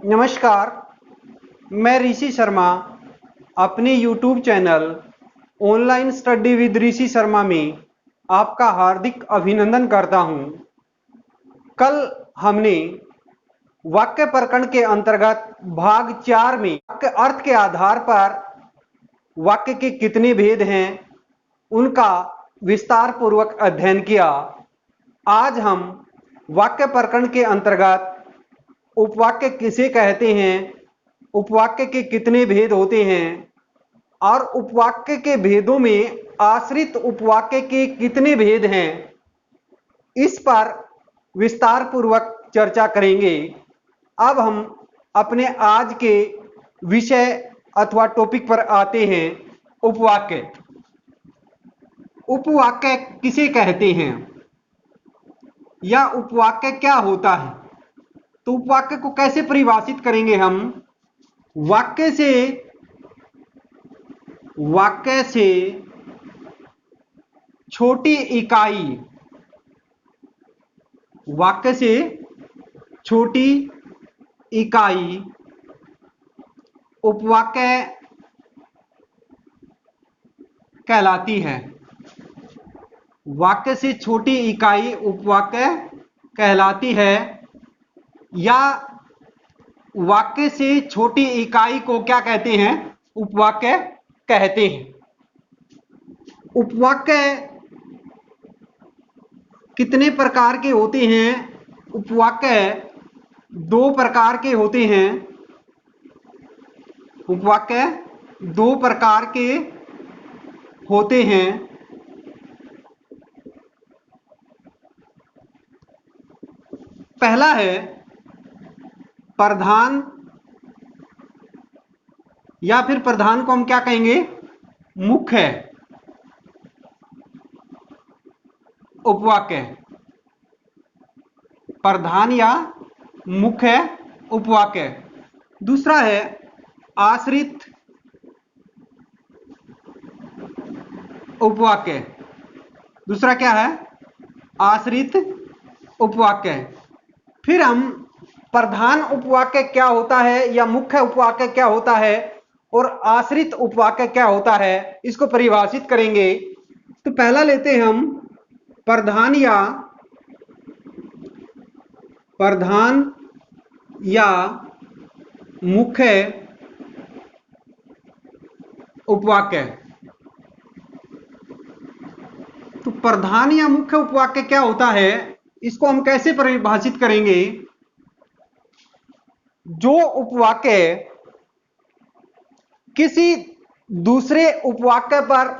नमस्कार, मैं ऋषि शर्मा अपने YouTube channel online study with Rishi Sharma में आपका हार्दिक अभिनंदन करता हूं। कल हमने वाक्य प्रकरण के अंतर्गत भाग 4 में वाक्य अर्थ के आधार पर वाक्य के कितने भेद हैं उनका विस्तार पूर्वक अध्ययन किया। आज हम वाक्य प्रकरण के अंतर्गत उपवाक्य किसे कहते हैं, उपवाक्य के कितने भेद होते हैं और उपवाक्य के भेदों में आश्रित उपवाक्य के कितने भेद हैं, इस पर विस्तार पूर्वक चर्चा करेंगे। अब हम अपने आज के विषय अथवा टॉपिक पर आते हैं। उपवाक्य। उपवाक्य किसे कहते हैं या उपवाक्य क्या होता है? तो उपवाक्य को कैसे परिभाषित करेंगे हम? वाक्य से छोटी इकाई, वाक्य से छोटी इकाई उपवाक्य कहलाती है। वाक्य से छोटी इकाई उपवाक्य कहलाती है या वाक्य से छोटी इकाई को क्या कहते हैं? उपवाक्य कहते हैं। उपवाक्य कितने प्रकार के होते हैं? उपवाक्य दो प्रकार के होते हैं। उपवाक्य दो प्रकार के होते हैं। पहला है प्रधान, या फिर प्रधान को हम क्या कहेंगे? मुख्य उपवाक्य। प्रधान या मुख्य उपवाक्य। दूसरा है आश्रित उपवाक्य। दूसरा क्या है? आश्रित उपवाक्य। फिर हम प्रधान उपवाक्य क्या होता है या मुख्य उपवाक्य क्या होता है और आश्रित उपवाक्य क्या होता है, इसको परिभाषित करेंगे। तो पहला लेते हैं हम प्रधान या मुख्य उपवाक्य। तो प्रधान या मुख्य उपवाक्य क्या होता है, इसको हम कैसे परिभाषित करेंगे? जो उपवाक्य किसी दूसरे उपवाक्य पर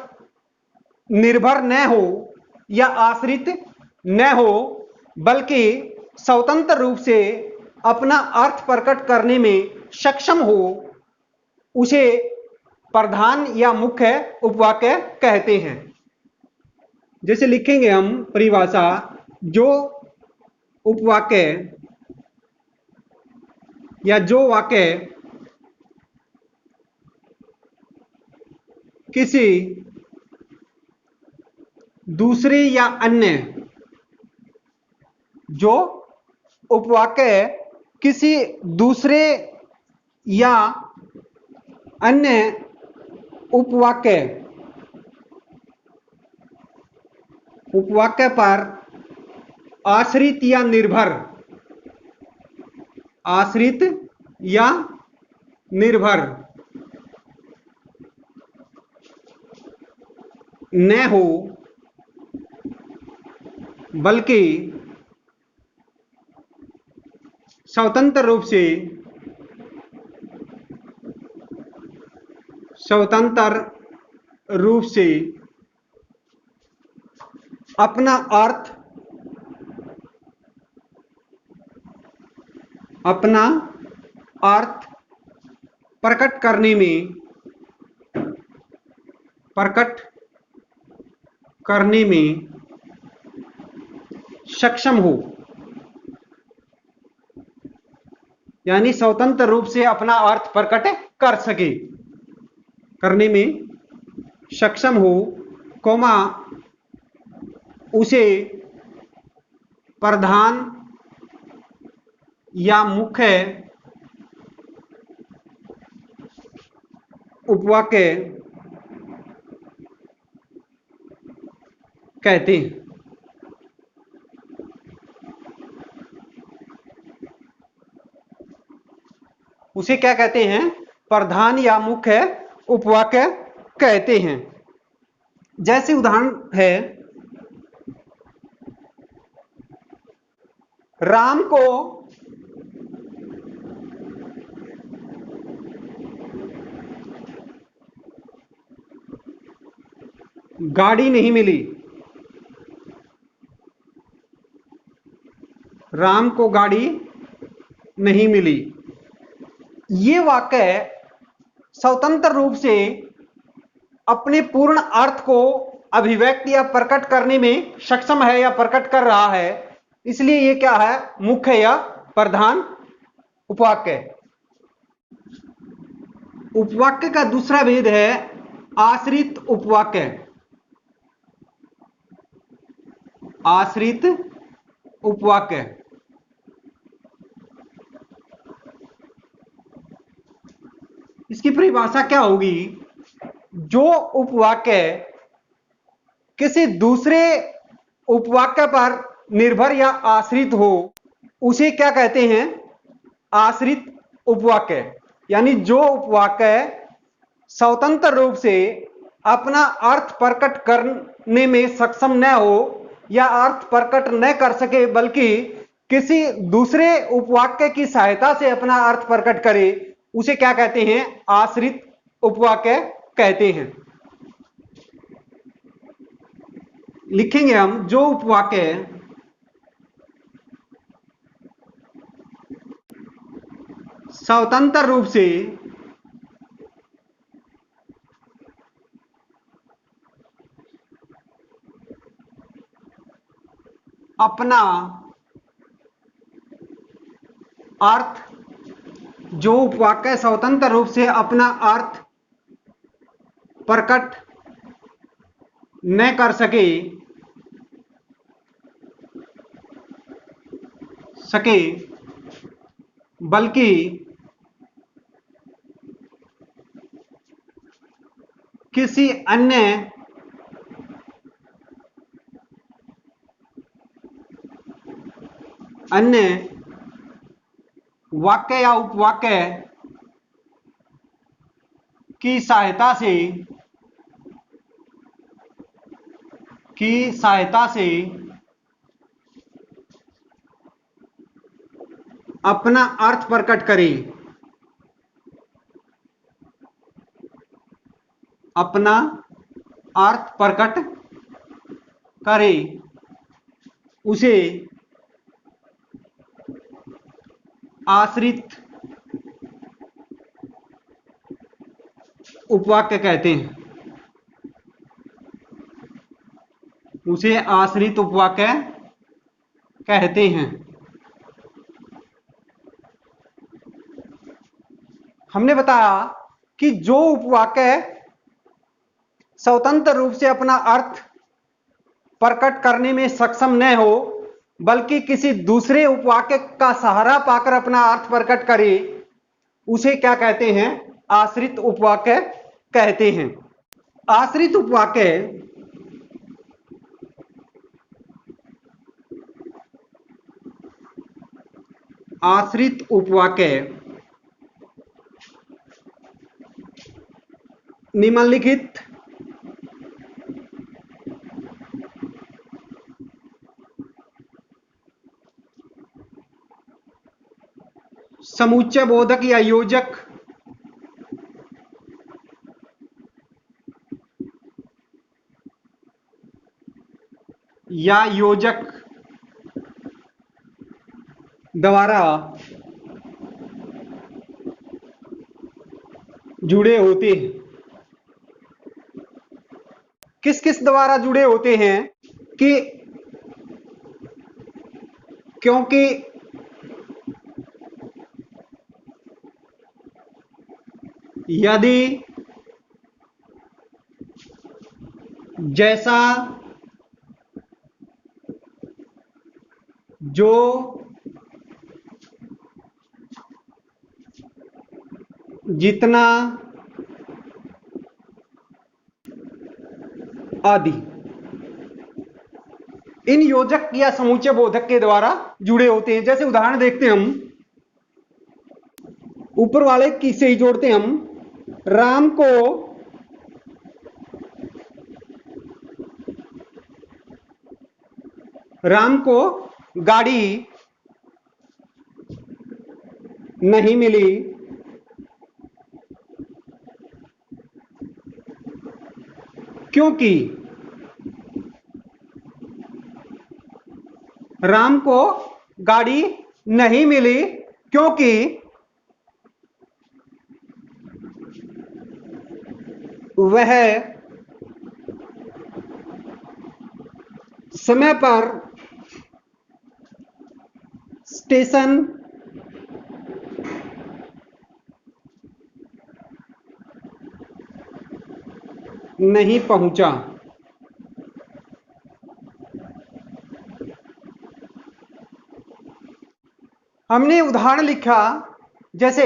निर्भर न हो या आश्रित न हो, बल्कि स्वतंत्र रूप से अपना अर्थ प्रकट करने में सक्षम हो, उसे प्रधान या मुख्य उपवाक्य कहते हैं। जैसे लिखेंगे हम परिभाषा, जो उपवाक्य या जो वाक्य किसी दूसरे या अन्य, जो उपवाक्य किसी दूसरे या अन्य उपवाक्य पर आश्रित या निर्भर न हो, बल्कि स्वतंत्र रूप से अपना अर्थ प्रकट करने में सक्षम हो, यानी स्वतंत्र रूप से अपना अर्थ प्रकट कर सके, करने में सक्षम हो, कोमा उसे प्रधान या मुख्य उपवाक्य कहते हैं। उसे क्या कहते हैं? प्रधान या मुख्य उपवाक्य कहते हैं। जैसे उदाहरण है, राम को गाड़ी नहीं मिली। राम को गाड़ी नहीं मिली। ये वाक्य स्वतंत्र रूप से अपने पूर्ण अर्थ को अभिव्यक्त या प्रकट करने में सक्षम है या प्रकट कर रहा है, इसलिए ये क्या है? मुख्य या प्रधान उपवाक्य। उपवाक्य का दूसरा भेद है आश्रित उपवाक्य। आश्रित उपवाक्य इसकी परिभाषा क्या होगी? जो उपवाक्य किसी दूसरे उपवाक्य पर निर्भर या आश्रित हो, उसे क्या कहते हैं? आश्रित उपवाक्य। यानी जो उपवाक्य स्वतंत्र रूप से अपना अर्थ प्रकट करने में सक्षम न हो या अर्थ प्रकट न कर सके, बल्कि किसी दूसरे उपवाक्य की सहायता से अपना अर्थ प्रकट करे, उसे क्या कहते हैं? आश्रित उपवाक्य कहते हैं। लिखेंगे हम, जो उपवाक्य स्वतंत्र रूप से अपना अर्थ जो उपवाक्य स्वतंत्र रूप से अपना अर्थ प्रकट न कर सके बल्कि किसी अन्य वाक्य या उपवाक्य की सहायता से अपना अर्थ प्रकट करे। अपना अर्थ प्रकट करे, उसे आश्रित उपवाक्य कहते हैं। उसे आश्रित उपवाक्य कहते हैं। हमने बताया कि जो उपवाक्य स्वतंत्र रूप से अपना अर्थ प्रकट करने में सक्षम न हो, बल्कि किसी दूसरे उपवाक्य का सहारा पाकर अपना अर्थ प्रकट करे, उसे क्या कहते हैं? आश्रित उपवाक्य कहते हैं। आश्रित उपवाक्य आश्रित उपवाक्य निम्नलिखित समुच्चय बोधक या योजक द्वारा जुड़े होते हैं। किस किस द्वारा जुड़े होते हैं? कि क्योंकि यदि जैसा जो जितना आदि इन योजक या समुच्चय बोधक के द्वारा जुड़े होते हैं। जैसे उदाहरण देखते हैं हम, ऊपर वाले किससे ही जोड़ते हैं हम, राम को गाड़ी नहीं मिली क्योंकि राम को गाड़ी नहीं मिली क्योंकि वह समय पर स्टेशन नहीं पहुंचा। हमने उदाहरण लिखा, जैसे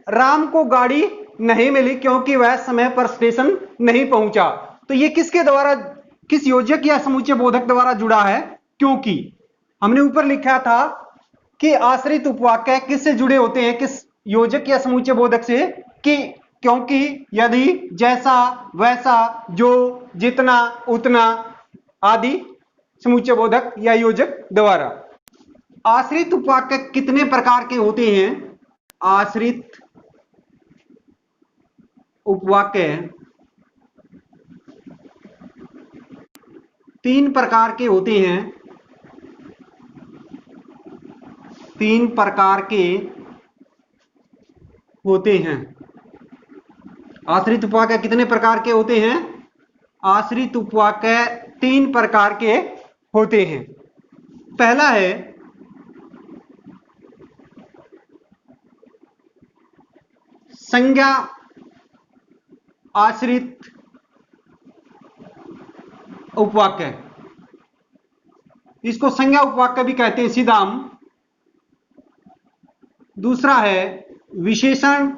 राम को गाड़ी नहीं मिली क्योंकि वह समय पर स्टेशन नहीं पहुंचा। तो ये किसके द्वारा, किस योजक या समुच्चय बोधक द्वारा जुड़ा है? क्योंकि हमने ऊपर लिखा था कि आश्रित उपवाक्य किससे जुड़े होते हैं, किस योजक या समुच्चय बोधक से, कि क्योंकि, यदि, जैसा, वैसा, जो, जितना, उतना आदि समुच्चय बोधक या योजक द्वारा। आश्रित उपवाक्य कितने प्रकार के होते हैं? आश्रित उपवाक्य 3 प्रकार के होते हैं। 3 प्रकार के होते हैं। आश्रित उपवाक्य कितने प्रकार के होते हैं? आश्रित उपवाक्य 3 प्रकार के होते हैं। पहला है संज्ञा आश्रित उपवाक्य, इसको संज्ञा उपवाक्य भी कहते हैं सीधा हम। दूसरा है विशेषण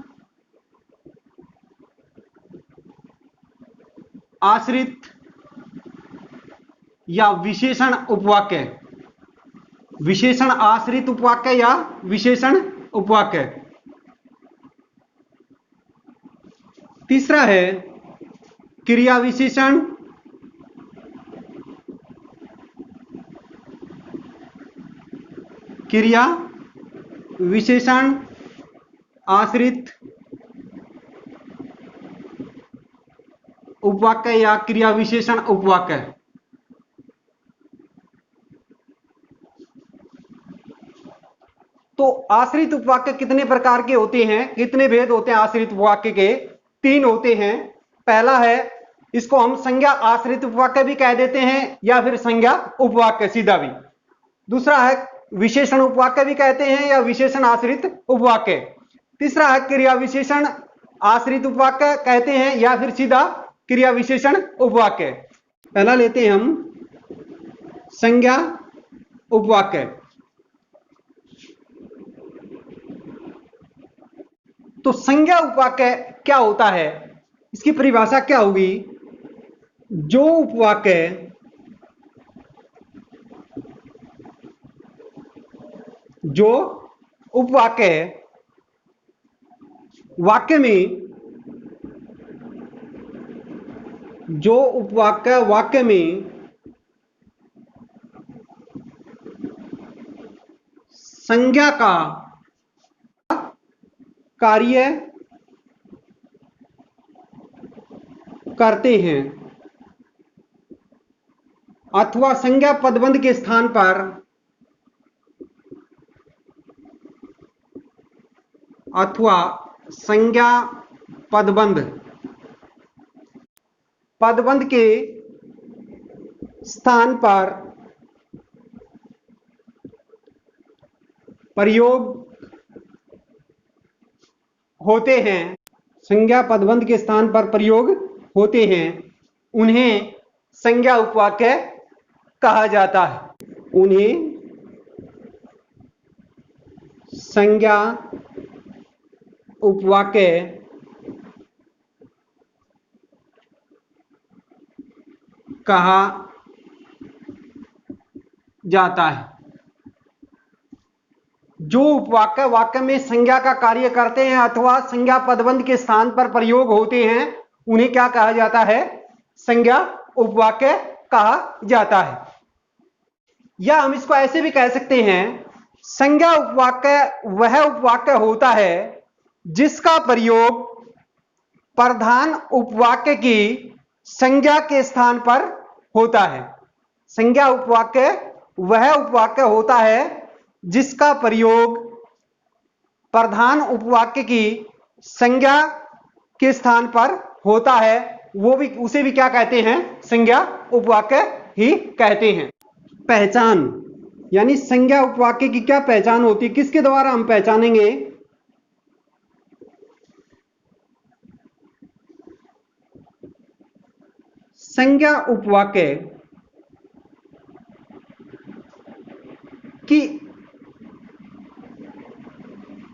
आश्रित या विशेषण उपवाक्य, विशेषण आश्रित उपवाक्य या विशेषण उपवाक्य। तीसरा है क्रिया विशेषण, क्रिया विशेषण आश्रित उपवाक्य या क्रिया विशेषण उपवाक्य। तो आश्रित उपवाक्य कितने प्रकार के होते हैं, कितने भेद होते हैं आश्रित उपवाक्य के? 3 होते हैं। पहला है, इसको हम संज्ञा आश्रित उपवाक्य भी कह देते हैं या फिर संज्ञा उपवाक्य सीधा भी। दूसरा है विशेषण उपवाक्य भी कहते हैं या विशेषण आश्रित उपवाक्य। तीसरा है क्रिया विशेषण आश्रित उपवाक्य कहते हैं या फिर सीधा क्रिया विशेषण उपवाक्य। पहला लेते हैं हम संज्ञा उपवाक्य। तो संज्ञा उपवाक्य क्या होता है, इसकी परिभाषा क्या होगी? जो उपवाक्य वाक्य में, जो उपवाक्य वाक्य में संज्ञा का कार्य करते हैं अथवा संज्ञा पदबंध के स्थान पर अथवा संज्ञा पदबंध के स्थान पर प्रयोग होते हैं, संज्ञा पदबंध के स्थान पर प्रयोग होते हैं, उन्हें संज्ञा उपवाक्य कहा जाता है। उन्हें संज्ञा उपवाक्य कहा जाता है। जो उपवाक्य वाक्य में संज्ञा का कार्य करते हैं अथवा संज्ञा पदबंध के स्थान पर प्रयोग होते हैं उन्हें क्या कहा जाता है? संज्ञा उपवाक्य कहा जाता है। या हम इसको ऐसे भी कह सकते हैं, संज्ञा उपवाक्य वह उपवाक्य होता है जिसका प्रयोग प्रधान उपवाक्य की संज्ञा के स्थान पर होता है। संज्ञा उपवाक्य वह उपवाक्य होता है जिसका प्रयोग प्रधान उपवाक्य की संज्ञा के स्थान पर होता है, वो भी उसे भी क्या कहते हैं? संज्ञा उपवाक्य ही कहते हैं। पहचान यानी संज्ञा उपवाक्य की क्या पहचान होती है, किसके द्वारा हम पहचानेंगे? संज्ञा उपवाक्य की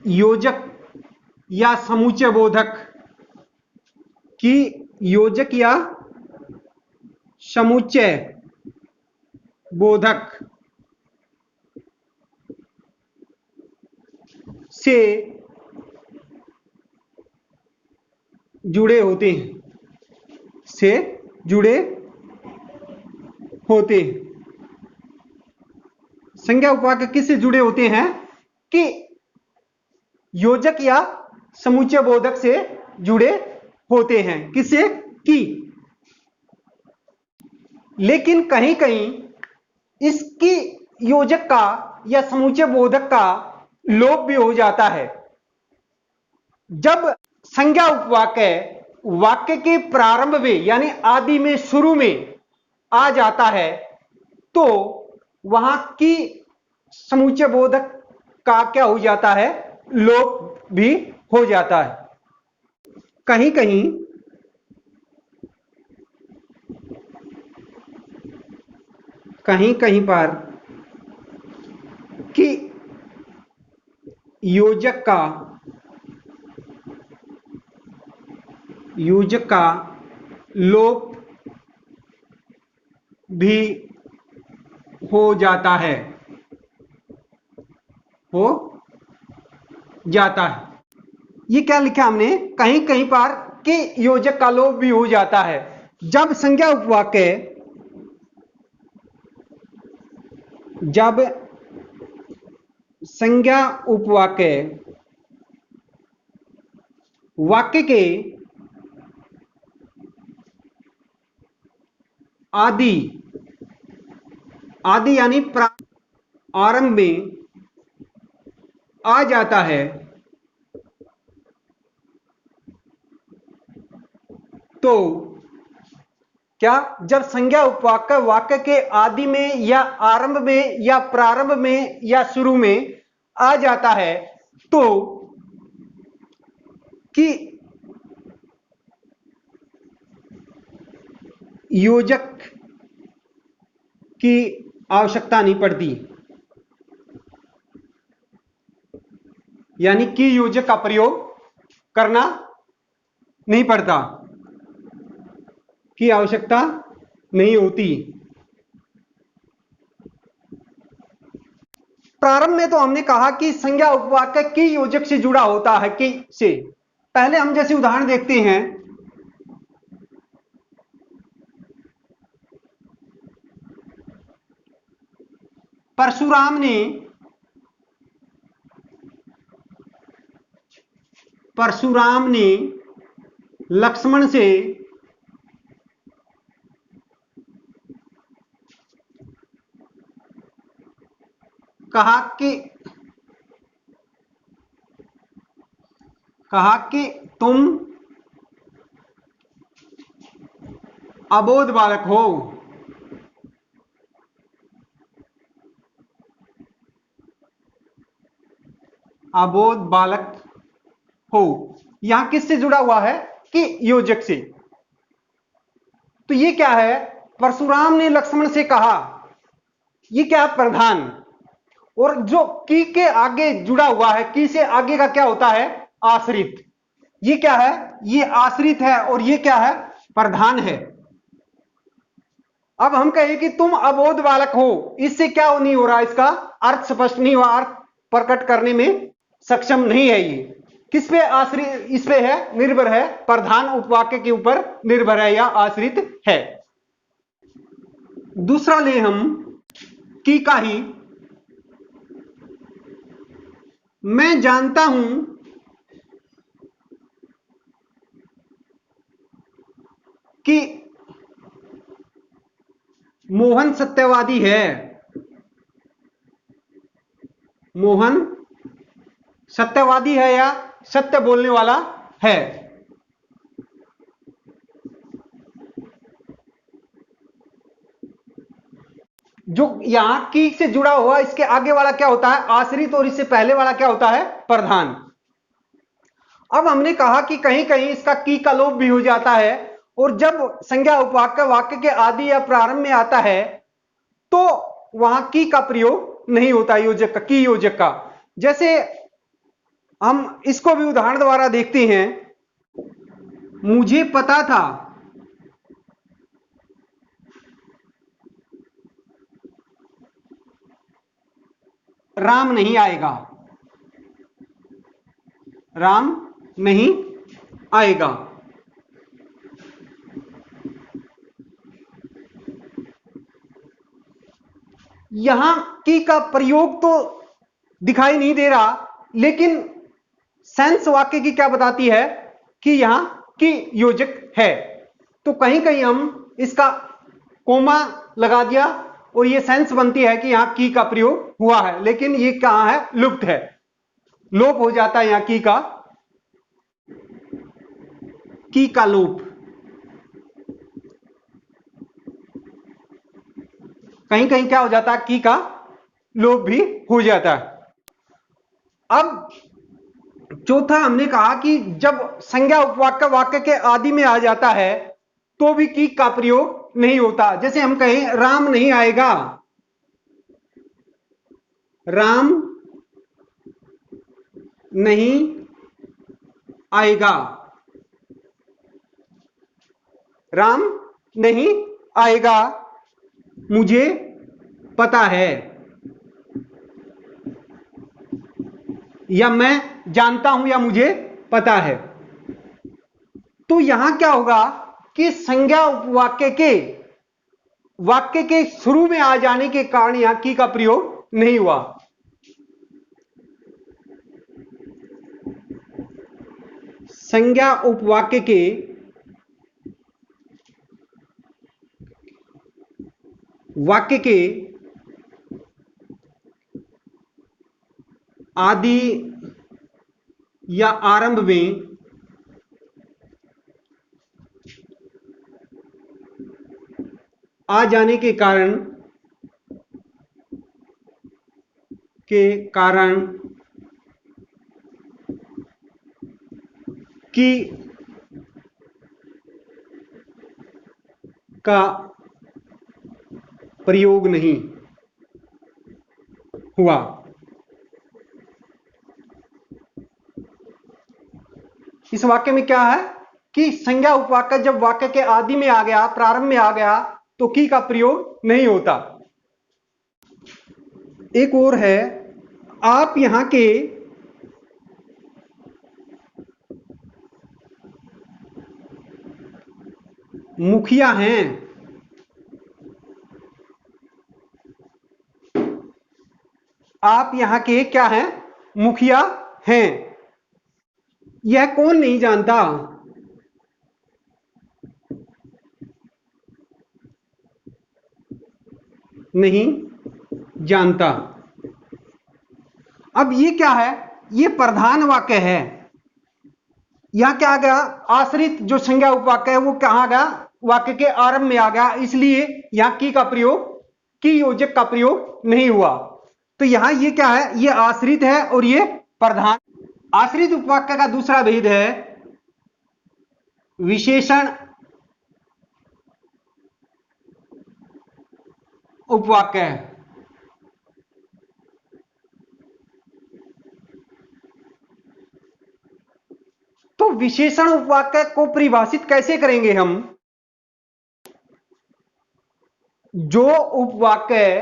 योजक या समुच्चय बोधक की योजक या समुच्चय बोधक से जुड़े होते हैं, से जुड़े होते हैं। संज्ञा उपवाक्य किससे जुड़े होते हैं? कि योजक या समुच्चय बोधक से जुड़े होते हैं। किससे? की। लेकिन कहीं कहीं इसकी योजक का या समुच्चय बोधक का लोप भी हो जाता है। जब संज्ञा उपवाक्य वाक्य के प्रारंभ में यानी आदि में, शुरू में आ जाता है तो वहां की समुच्चय बोधक का क्या हो जाता है? लोप भी हो जाता है। कहीं कहीं कहीं कहीं पर कि योजक का लोप भी हो जाता है, हो जाता है। ये क्या लिखा हमने? कहीं कहीं पर कि योजक का लोप भी हो जाता है। जब संज्ञा उपवाक्य वाक्य के आदि यानी आरंभ में आ जाता है तो क्या, जब संज्ञा उपवाक्य वाक्य के आदि में या आरंभ में या प्रारंभ में या शुरू में आ जाता है तो कि योजक की आवश्यकता नहीं पड़ती, यानी कि योजक का प्रयोग करना नहीं पड़ता, की आवश्यकता नहीं होती। प्रारंभ में तो हमने कहा कि संज्ञा उपवाक्य की योजक से जुड़ा होता है। कि से पहले हम जैसे उदाहरण देखते हैं, परशुराम ने लक्ष्मण से कहा कि तुम अबोध बालक हो। अबोध बालक हो, यहां किससे जुड़ा हुआ है? कि योजक से। तो ये क्या है? परशुराम ने लक्ष्मण से कहा, ये क्या है? प्रधान। और जो की के आगे जुड़ा हुआ है, की से आगे का क्या होता है? आश्रित। ये क्या है? ये आश्रित है और ये क्या है? प्रधान है। अब हम कहें कि तुम अबोध बालक हो, इससे क्या नहीं हो रहा, इसका अर्थ स्पष्ट नहीं हुआ, अर्थ प्रकट करने में सक्षम नहीं है। ये किस पे आश्रित, इस पे है, निर्भर है, प्रधान उपवाक्य के ऊपर निर्भर है या आश्रित है। दूसरा ले हम की का ही। मैं जानता हूं कि मोहन सत्यवादी है। मोहन सत्यवादी है या सत्य बोलने वाला है। जो यहां की से जुड़ा हुआ, इसके आगे वाला क्या होता है, आश्रित, और इससे पहले वाला क्या होता है, प्रधान। अब हमने कहा कि कहीं कहीं इसका की का लोप भी हो जाता है, और जब संज्ञा उपवाक्य वाक्य के आदि या प्रारंभ में आता है तो वहां की का प्रयोग नहीं होता, योजक का, की योजक का। जैसे हम इसको भी उदाहरण द्वारा देखते हैं। मुझे पता था राम नहीं आएगा। राम नहीं आएगा। यहां की का प्रयोग तो दिखाई नहीं दे रहा, लेकिन सेंस वाक्य की क्या बताती है कि यहां की योजक है। तो कहीं कहीं हम इसका कोमा लगा दिया और ये सेंस बनती है कि यहां की का प्रयोग हुआ है, लेकिन ये कहां है, लुप्त है, लोप हो जाता है यहां की का लोप। कहीं कहीं क्या हो जाता है, की का लोप भी हो जाता है। अब चौथा हमने कहा कि जब संज्ञा उपवाक्य वाक्य के आदि में आ जाता है तो भी की का प्रयोग नहीं होता। जैसे हम कहें राम नहीं आएगा। राम नहीं आएगा। राम नहीं आएगा, मुझे पता है, या मैं जानता हूं, या मुझे पता है। तो यहां क्या होगा कि संज्ञा उपवाक्य के वाक्य के शुरू में आ जाने के कारण यहां की का प्रयोग नहीं हुआ। संज्ञा उपवाक्य के वाक्य के आदि या आरंभ में आ जाने के कारण की का प्रयोग नहीं हुआ। इस वाक्य में क्या है कि संज्ञा उपवाक्य जब वाक्य के आदि में आ गया, प्रारंभ में आ गया, तो की का प्रयोग नहीं होता। एक और है, आप यहां के मुखिया हैं। आप यहां के क्या हैं, मुखिया हैं। यह कौन नहीं जानता, नहीं जानता। अब ये क्या है, ये प्रधान वाक्य है। यहां क्या आ गया, आश्रित जो संज्ञा उपवाक्य है वो कहां गया, वाक्य के आरंभ में आ गया, इसलिए यहां की का प्रयोग, की योजक का प्रयोग नहीं हुआ। तो यहां ये क्या है, ये आश्रित है और ये प्रधान। आश्रित उपवाक्य का दूसरा भेद है विशेषण उपवाक्य। तो विशेषण उपवाक्य को परिभाषित कैसे करेंगे हम। जो उपवाक्य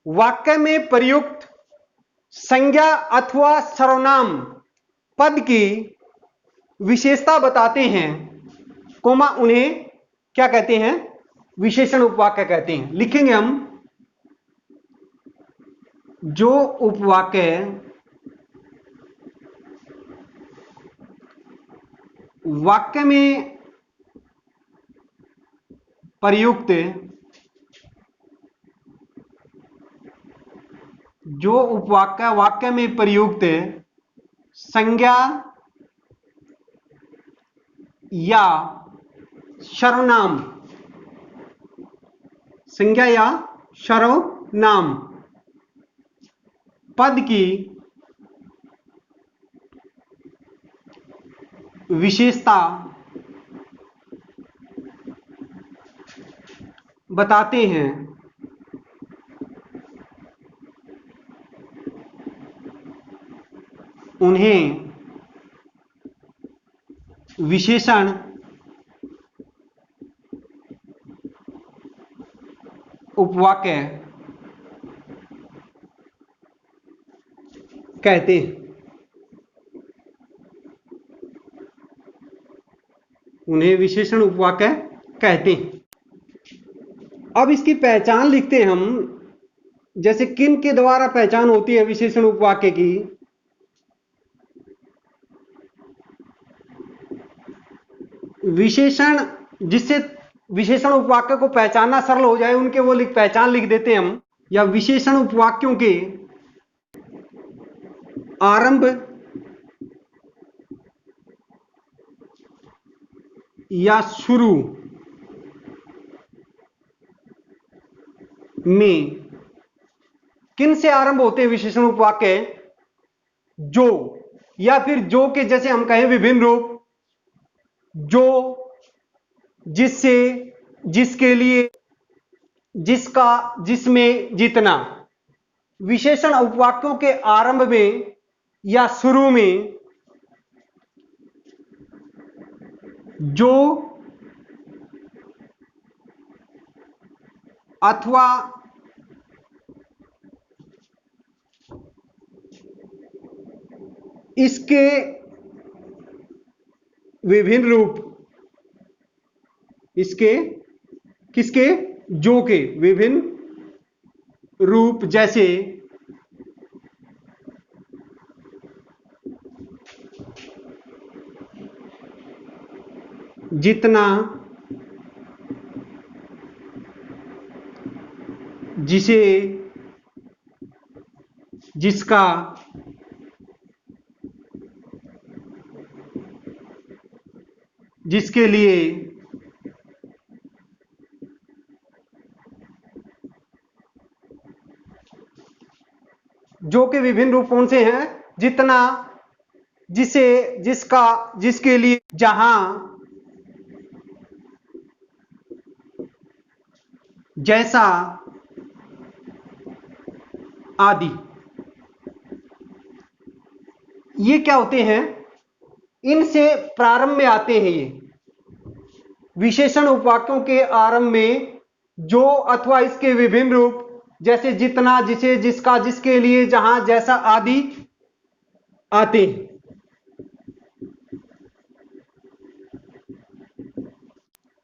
वाक्य में प्रयुक्त संज्ञा अथवा सर्वनाम पद की विशेषता बताते हैं, कोमा उन्हें क्या कहते हैं? विशेषण उपवाक्य कहते हैं। लिखेंगे हम, जो उपवाक्य वाक्य में प्रयुक्त वाक्य में प्रयुक्त संज्ञा या सर्वनाम पद की विशेषता बताते हैं, उन्हें विशेषण उपवाक्य कहते हैं। उन्हें विशेषण उपवाक्य कहते हैं। अब इसकी पहचान लिखते हैं हम, जैसे किन के द्वारा पहचान होती है विशेषण उपवाक्य की? विशेषण, जिससे विशेषण उपवाक्य को पहचानना सरल हो जाए, उनके वो पहचान लिख देते हैं हम। या विशेषण उपवाक्यों के आरंभ या शुरू में किन से आरंभ होते हैं विशेषण उपवाक्य? जो, या फिर जो के जैसे हम कहें विभिन्न रूप, जो, जिससे, जिसके लिए, जिसका, जिसमें, जितना। विशेषण उपवाक्यों के आरंभ में या शुरू में जो अथवा इसके विभिन्न रूप, इसके, किसके? जो के विभिन्न रूप, जैसे जितना, जिसे, जिसका, जिसके लिए। जो के विभिन्न रूप कौन से हैं? जितना, जिसे, जिसका, जिसके लिए, जहां, जैसा आदि। ये क्या होते हैं? इनसे प्रारंभ में आते हैं ये विशेषण उपवाक्यों के आरंभ में जो अथवा इसके विभिन्न रूप, जैसे जितना, जिसे, जिसका, जिसके लिए, जहां, जैसा आदि आते हैं।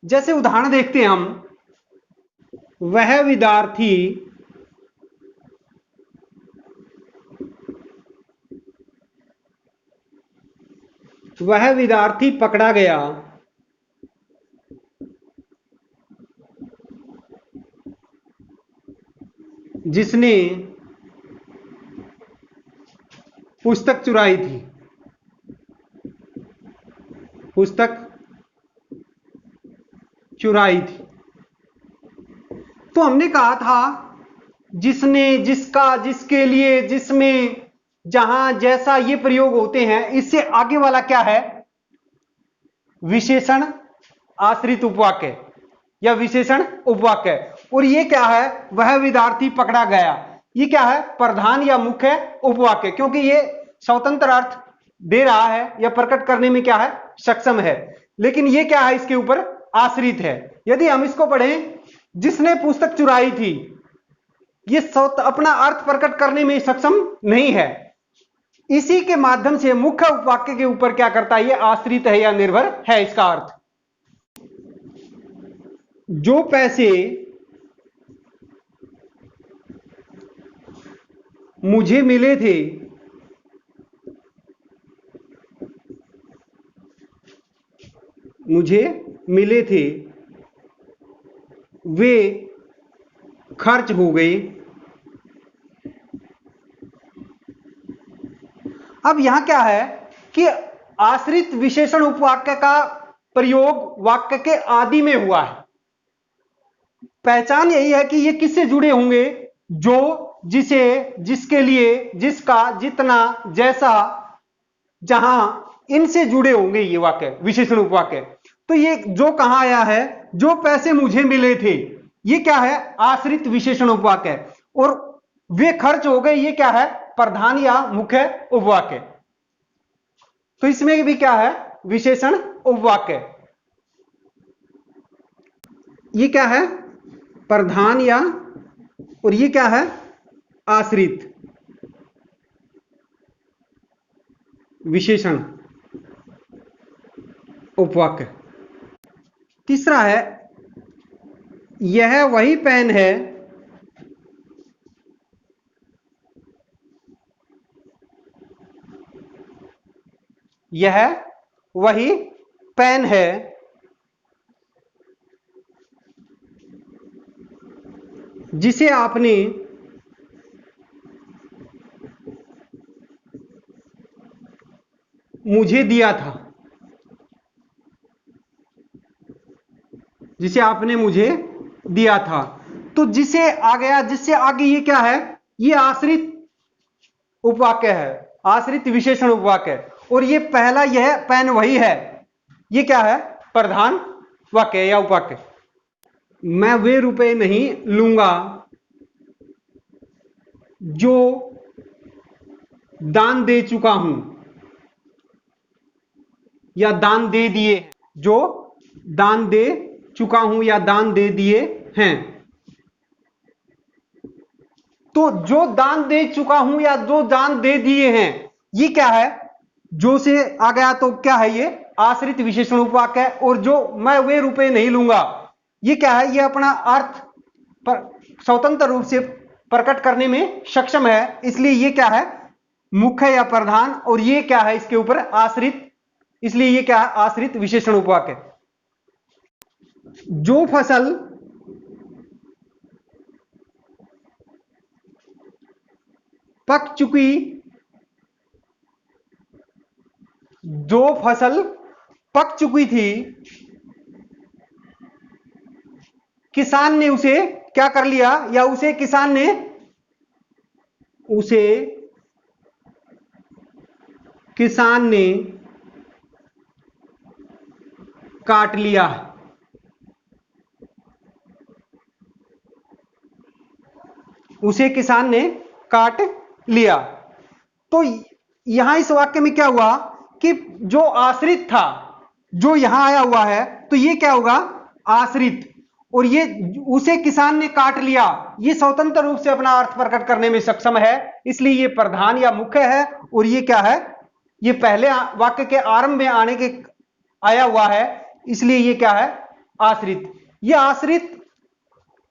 जैसे उदाहरण देखते हैं हम, वह विद्यार्थी पकड़ा गया जिसने पुस्तक चुराई थी। पुस्तक चुराई थी। तो हमने कहा था जिसने, जिसका, जिसके लिए, जिसमें, जहां, जैसा, ये प्रयोग होते हैं। इससे आगे वाला क्या है? विशेषण आश्रित उपवाक्य या विशेषण उपवाक्य। और ये क्या है? वह विद्यार्थी पकड़ा गया। ये क्या है? प्रधान या मुख्य उपवाक्य, क्योंकि ये स्वतंत्र अर्थ दे रहा है या प्रकट करने में क्या है? सक्षम है। लेकिन ये क्या है? इसके ऊपर आश्रित है। यदि हम इसको पढ़ें जिसने पुस्तक चुराई थी, ये अपना अर्थ प्रकट करने में सक्षम नहीं है। इसी के माध्यम से मुख्य उपवाक्य के ऊपर क्या करता है, ये आश्रित है या निर्भर है। इसका अर्थ, जो पैसे मुझे मिले थे वे खर्च हो गए। अब यहां क्या है कि आश्रित विशेषण उपवाक्य का प्रयोग वाक्य के आदि में हुआ है। पहचान यही है कि ये किससे जुड़े होंगे, जो, जिसे, जिसके लिए, जिसका, जितना, जैसा, जहां, इनसे जुड़े होंगे ये वाक्य, विशेषण उपवाक्य। तो ये जो कहां आया है, जो पैसे मुझे मिले थे, ये क्या है, आश्रित विशेषण उपवाक्य। और वे खर्च हो गए, ये क्या है, प्रधान या मुख्य उपवाक्य। तो इसमें भी क्या है, विशेषण उपवाक्य। ये क्या है, प्रधान या, और ये क्या है, आश्रित विशेषण उपवाक्य। तीसरा है, यह वही पेन है यह वही पेन है जिसे आपने मुझे दिया था, जिसे आपने मुझे दिया था। तो जिसे आ गया, जिससे आगे ये क्या है, ये आश्रित उपवाक्य है, आश्रित विशेषण उपवाक्य। और ये पहला, यह पेन वही है, ये क्या है, प्रधान वाक्य या उपवाक्य। मैं वे रुपए नहीं लूंगा जो दान दे चुका हूं या दान दे दिए, जो दान दे चुका हूं या दान दे दिए हैं। तो जो दान दे चुका हूं या जो दान दे दिए हैं, ये क्या है, जो से आ गया तो क्या है, ये आश्रित विशेषण उपवाक्य है। और जो मैं वे रुपए नहीं लूंगा, ये क्या है, ये अपना अर्थ पर स्वतंत्र रूप से प्रकट करने में सक्षम है, इसलिए ये क्या है, मुख्य या प्रधान। और ये क्या है, इसके ऊपर आश्रित, इसलिए ये क्या है, आश्रित विशेषण उपवाक्य। जो फसल पक चुकी, जो फसल पक चुकी थी, किसान ने उसे क्या कर लिया, या उसे किसान ने काट लिया। उसे किसान ने काट लिया। तो यहां इस वाक्य में क्या हुआ कि जो आश्रित था, जो यहां आया हुआ है, तो ये क्या होगा, आश्रित। और ये उसे किसान ने काट लिया, ये स्वतंत्र रूप से अपना अर्थ प्रकट करने में सक्षम है, इसलिए ये प्रधान या मुख्य है। और ये क्या है, ये पहले वाक्य के आरंभ में आने के आया हुआ है, इसलिए ये क्या है, आश्रित। ये आश्रित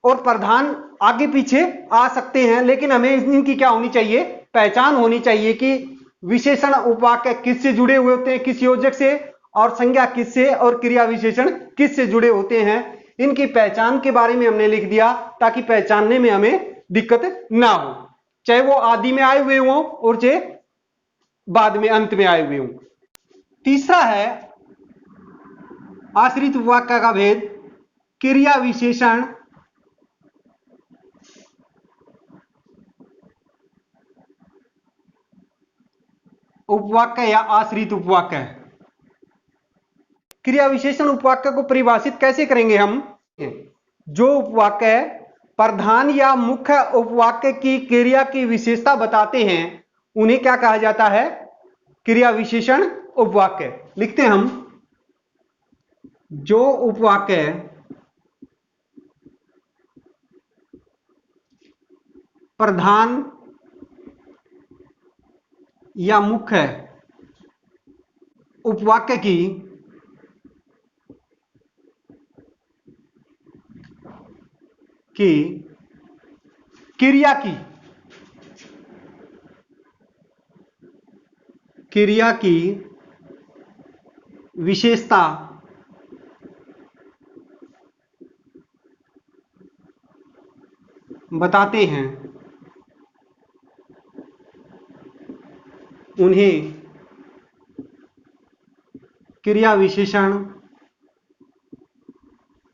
और प्रधान आगे पीछे आ सकते हैं, लेकिन हमें इनकी क्या होनी चाहिए, पहचान होनी चाहिए कि विशेषण उपवाक्य किससे जुड़े हुए होते हैं, किस योजक से, और संज्ञा किससे, और क्रिया विशेषण किससे जुड़े होते हैं। इनकी पहचान के बारे में हमने लिख दिया ताकि पहचानने में हमें दिक्कत ना हो, चाहे वो आदि में आए हुए हों और चाहे बाद में अंत में आए हुए हों। तीसरा है आश्रित उपवाक्य का भेद, क्रिया विशेषण उपवाक्य या आश्रित उपवाक्य। क्रिया विशेषण उपवाक्य को परिभाषित कैसे करेंगे हम, जो उपवाक्य प्रधान या मुख्य उपवाक्य की क्रिया की विशेषता बताते हैं उन्हें क्या कहा जाता है, क्रिया विशेषण उपवाक्य। लिखते हैं हम, जो उपवाक्य प्रधान या मुख्य उपवाक्य की क्रिया की विशेषता बताते हैं, उन्हें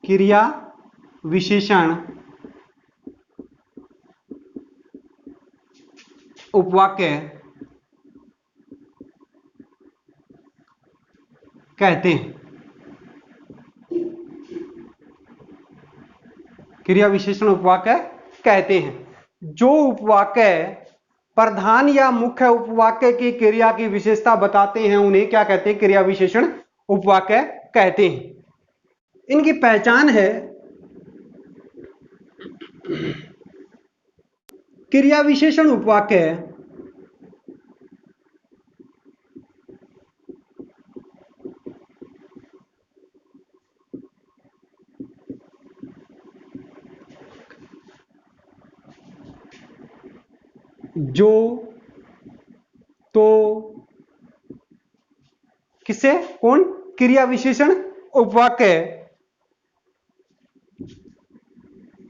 क्रिया विशेषण उपवाक्य कहते हैं। क्रिया विशेषण उपवाक्य कहते हैं। जो उपवाक्य प्रधान या मुख्य उपवाक्य की क्रिया की विशेषता बताते हैं उन्हें क्या कहते हैं? क्रिया विशेषण उपवाक्य कहते हैं। इनकी पहचान है, क्रिया विशेषण उपवाक्य जो, तो, किससे? कौन? क्रिया विशेषण उपवाक्य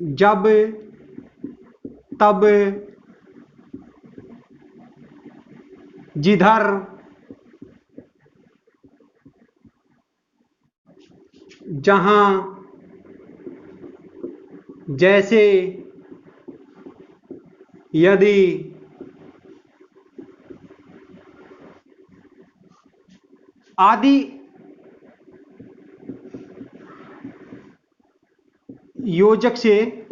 जब, तब, जिधर, जहां, जैसे, यदि, आदि योजक से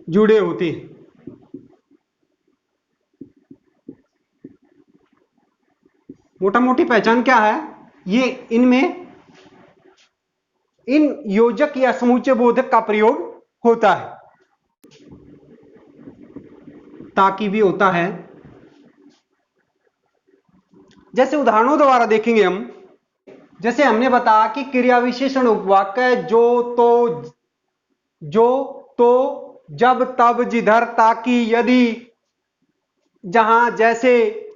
जुड़े होते हैं। मोटा मोटी पहचान क्या है? ये इनमें इन योजक या समुच्चय बोधक का प्रयोग होता है। ताकि भी होता है। जैसे उदाहरणों द्वारा देखेंगे हम। जैसे हमने बताया कि क्रिया विशेषण उपवाक्य जो, तो, जब, तब, जिधर, ताकि, यदि, जहां, जैसे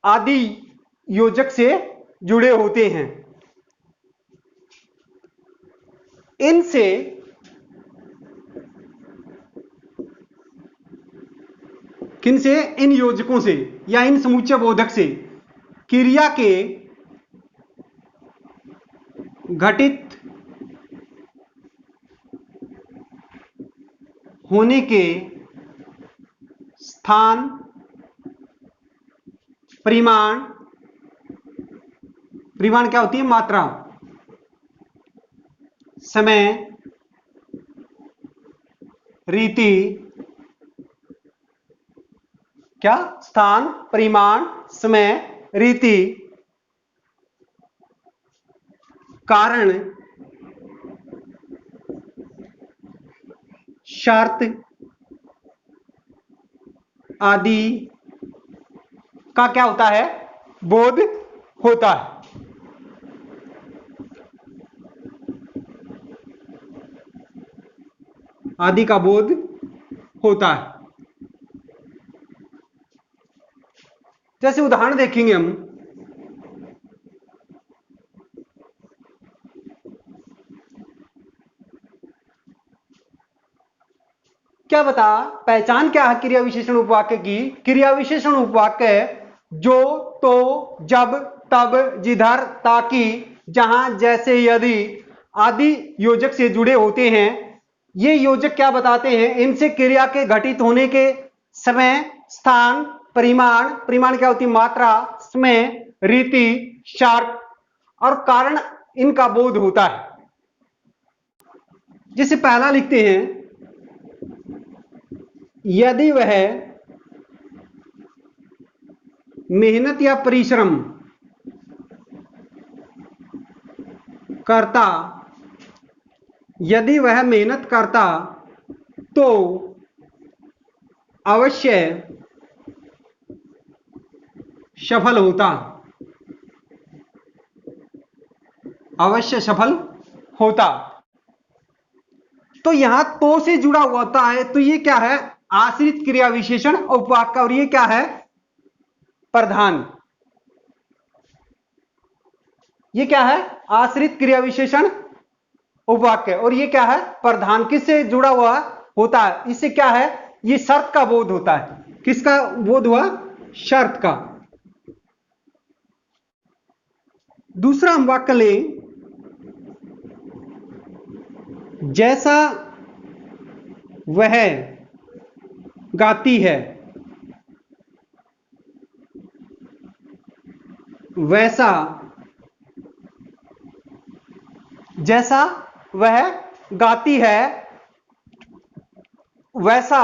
आदि योजक से जुड़े होते हैं। इनसे किनसे? इन योजकों से या इन समुच्चय बोधक से क्रिया के घटित होने के स्थान, परिमाण क्या होती है? मात्रा, समय, रीति, क्या? स्थान, परिमाण, समय, रीति, कारण, शर्त आदि का क्या होता है? बोध होता है। आदि का बोध होता है। जैसे उदाहरण देखेंगे हम। क्या बता? पहचान क्या है क्रिया विशेषण उपवाक्य की? क्रिया विशेषण उपवाक्य जो, तो, जब, तब, जिधर, ताकि, जहां, जैसे, यदि आदि योजक से जुड़े होते हैं। ये योजक क्या बताते हैं? इनसे क्रिया के घटित होने के समय, स्थान, परिमाण क्या होती है? मात्रा, समय, रीति, शर्त और कारण इनका बोध होता है। जिसे पहला लिखते हैं, यदि वह मेहनत या परिश्रम करता, यदि वह मेहनत करता तो अवश्य सफल होता, अवश्य सफल होता। तो यहां तो से जुड़ा हुआ होता है, तो ये क्या है? आश्रित क्रिया विशेषण उपवाक्य, और ये क्या है? प्रधान। ये क्या है? आश्रित क्रिया विशेषण उपवाक्य, और ये क्या है? प्रधान। किससे जुड़ा हुआ होता है? इससे क्या है? ये शर्त का बोध होता है। किसका बोध हुआ? शर्त का। दूसरा हम वाक्य लें, जैसा वह गाती है वैसा, जैसा वह गाती है वैसा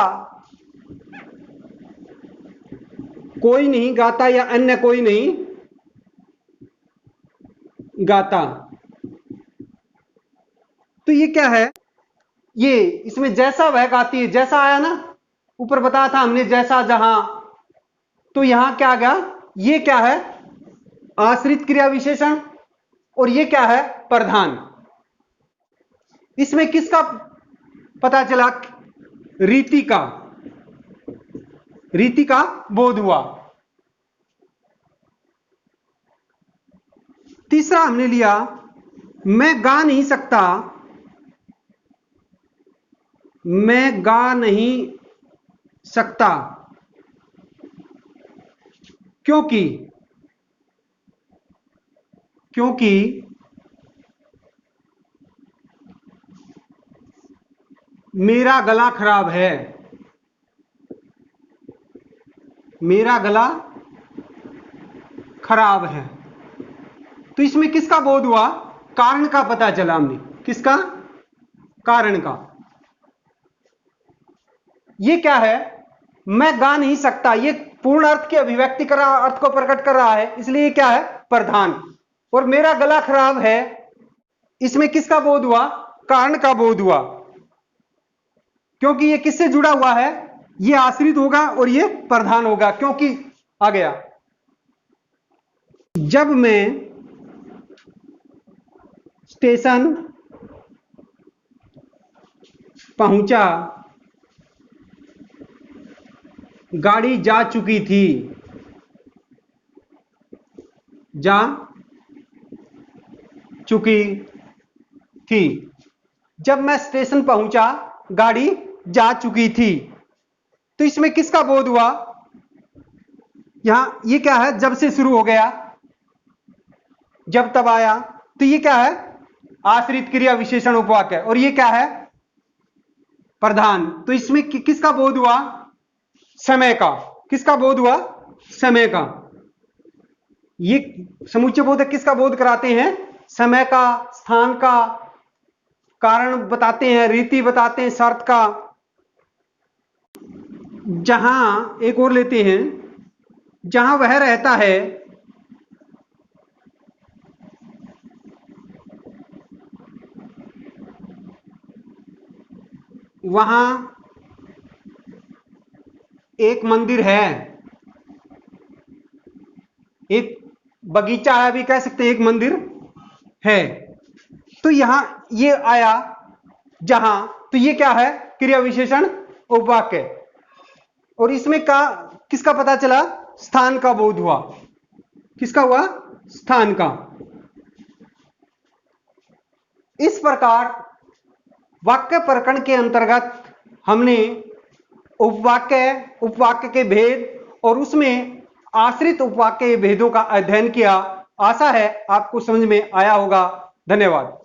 कोई नहीं गाता, या अन्य कोई नहीं गाता। तो ये क्या है? ये इसमें जैसा वह गाती है, जैसा आया ना, ऊपर बताया था हमने जैसा जहां, तो यहां क्या आ गया? ये क्या है? आश्रित क्रिया विशेषण, और ये क्या है? प्रधान। इसमें किसका पता चला? रीति का, रीति का बोध हुआ। तीसरा हमने लिया, मैं गा नहीं सकता, मैं गा नहीं सकता क्योंकि, क्योंकि मेरा गला खराब है, मेरा गला खराब है। तो इसमें किसका बोध हुआ? कारण का पता चला हमने। किसका? कारण का। ये क्या है? मैं गा नहीं सकता, ये पूर्ण अर्थ की अभिव्यक्ति कर रहा, अर्थ को प्रकट कर रहा है, इसलिए क्या है? प्रधान। और मेरा गला खराब है, इसमें किसका बोध हुआ? कारण का बोध हुआ, क्योंकि ये किससे जुड़ा हुआ है? ये आश्रित होगा और ये प्रधान होगा, क्योंकि आ गया। जब मैं स्टेशन पहुंचा, गाड़ी जा चुकी थी, जा चुकी थी। जब मैं स्टेशन पहुंचा, गाड़ी जा चुकी थी। तो इसमें किसका बोध हुआ? यहां ये क्या है? जब से शुरू हो गया, जब तब आया, तो ये क्या है? आश्रित क्रिया विशेषण उपवाक्य, और ये क्या है? प्रधान। तो इसमें किसका बोध हुआ? समय का। किसका बोध हुआ? समय का। ये समुच्चय बोधक किसका बोध कराते हैं? समय का, स्थान का, कारण बताते हैं, रीति बताते हैं, शर्त का। जहां एक और लेते हैं, जहां वह रहता है वहां एक मंदिर है, एक बगीचा है, भी कह सकते हैं एक मंदिर है। तो यहां ये आया जहां, तो ये क्या है? क्रिया विशेषण उपवाक्य। और इसमें का किसका पता चला? स्थान का बोध हुआ। किसका हुआ? स्थान का। इस प्रकार वाक्य प्रकरण के अंतर्गत हमने उपवाक्य, उपवाक्य के भेद और उसमें आश्रित उपवाक्य भेदों का अध्ययन किया। आशा है आपको समझ में आया होगा। धन्यवाद।